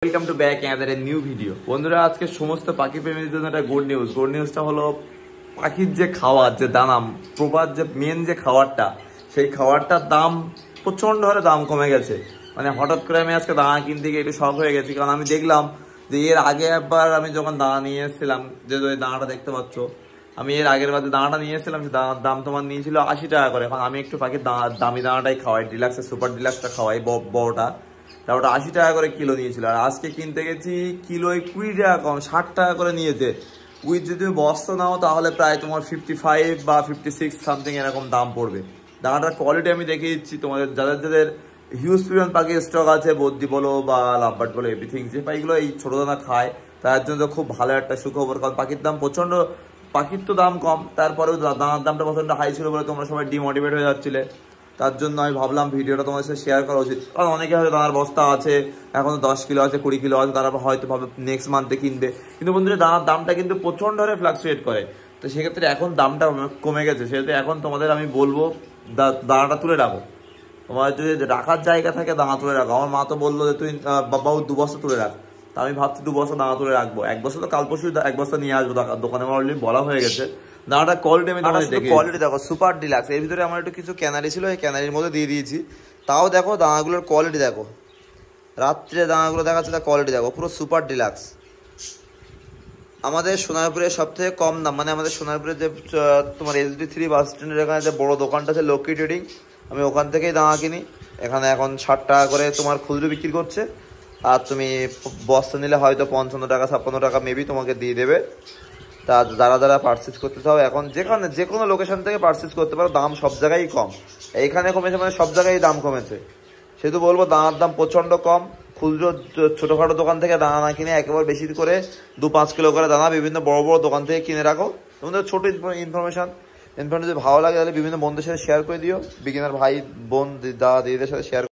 Welcome to back another a new video. বন্ধুরা, আজকে সমস্ত পাখি প্রেমীদের জন্য একটা গুড নিউজ। গুড নিউজটা হলো পাখির যে খাবার, যে দানা, প্রপার যে মেন যে খাবারটা, সেই খাবারটার দাম প্রচণ্ড হারে দাম কমে গেছে। মানে হঠাৎ করে আমি আজকে দানা কিনতে গিয়ে একটু শখ হয়ে গেছি, কারণ আমি দেখলাম যে এর আগে একবার আমি যখন দানা নিয়ে এসেছিলাম, যে দানাটা দেখতে পাচ্ছ, আমি এর আগের বার যে দানাটা নিয়ে এসেছিলাম সে দানার দাম তোমার নিয়েছিল 80 টাকা করে। এখন আমি একটু পাখির দামি দানাটাই খাওয়াই, ডিলাক্সের সুপার ডিলাক্সটা খাওয়াই, বড়টা। তা ওটা 80 টাকা করে কিলো নিয়েছিল, আর আজকে কিনতে গেছি কিলোয় 20 টাকা কম, 60 টাকা করে নিয়েছে। উইথ যদি তুমি বস্তা নাও তাহলে প্রায় তোমার 55 বা 56 সামথিং এরকম দাম পড়বে। দানাটার কোয়ালিটি আমি দেখিয়ে দিচ্ছি তোমাদের, যাদের যাদের হিউজ পরিমাণ পাখির স্টক আছে, বদ্যি বলো বা লাভবার্ড বলো, এভরিথিং, যে পাখিগুলো এই ছোটো দানা খায় তার জন্য খুব ভালো একটা সুখবর। কারণ পাখির দাম প্রচণ্ড, পাখির তো দাম কম, তারপরেও দানার দামটা প্রচণ্ড হাই ছিল বলে তোমরা সবাই ডিমোটিভেট হয়ে যাচ্ছিলে। তার জন্য আমি ভাবলাম ভিডিওটা তোমাদের সাথে শেয়ার করা উচিত। কারণ অনেকে হয়তো দানার বস্তা আছে, এখনো 10 কিলো আছে, 20 কিলো আছে, তারা হয়তো ভাবে নেক্সট মান্থে কিনবে। কিন্তু বন্ধুরা, দানার দামটা কিন্তু প্রচণ্ড হারে ফ্লাকচুয়েট করে। তো সেক্ষেত্রে এখন দামটা কমে গেছে, সেহেতু এখন তোমাদের আমি বলবো দানাটা তুলে রাখো। তোমার যদি রাখার জায়গা থাকে দানা তুলে রাখো। আমার মা তো বললো যে তুই বাবাও 2 বস্তা তুলে রাখ। তা আমি ভাবছি 2 বস্তা দানা তুলে রাখবো। 1 বস্তা তো কাল পরশু 1 বস্তা নিয়ে আসবো, দোকানে আমার অলরেডি বলা হয়ে গেছে। দানাটা কোয়ালিটি আমি তোমাদের দেখি, কোয়ালিটি দেখো, সুপার ডিলাক্স। এর ভিতরে আমার একটু কিছু ক্যানারি ছিল, এই ক্যানারির মধ্যে দিয়ে দিয়েছি। তাও দেখো দানাগুলোর কোয়ালিটি দেখো, রাত্রে দানাগুলো দেখাচ্ছে, তার কোয়ালিটি দেখো, পুরো সুপার ডিলাক্স। আমাদের সোনারপুরের সব থেকে কম দাম, মানে আমাদের সোনারপুরের যে তোমার SD3 বাস স্ট্যান্ডের এখানে যে বড় দোকানটা আছে লক্ষ্মী ট্রেডিং, আমি ওখান থেকেই দানা কিনি। এখানে এখন 60 টাকা করে তোমার খুচরো বিক্রি করছে, আর তুমি বস্তা নিলে হয়তো 55 টাকা 56 টাকা মেবি তোমাকে দিয়ে দেবে। তা যারা যারা পারচেজ করতে চাও, এখন যেখানে যে কোনো লোকেশন থেকে পারচেজ করতে পারো, দাম সব জায়গায় কম। এইখানে কমেছে মানে সব জায়গায় দাম কমেছে। সেহেতু বলবো দানার দাম প্রচণ্ড কম। খুচরো ছোটোখাটো দোকান থেকে দানা না কিনে একেবারে বেশি করে 2-5 কিলো করে দানা বিভিন্ন বড় বড় দোকান থেকে কিনে রাখো। তোমাদের ছোটো ইনফরমেশন যদি ভালো লাগে তাহলে বিভিন্ন বন্ধুদের সাথে শেয়ার করে দিও, বিগিনার ভাই বোন দাদা দিদিদের সাথে শেয়ার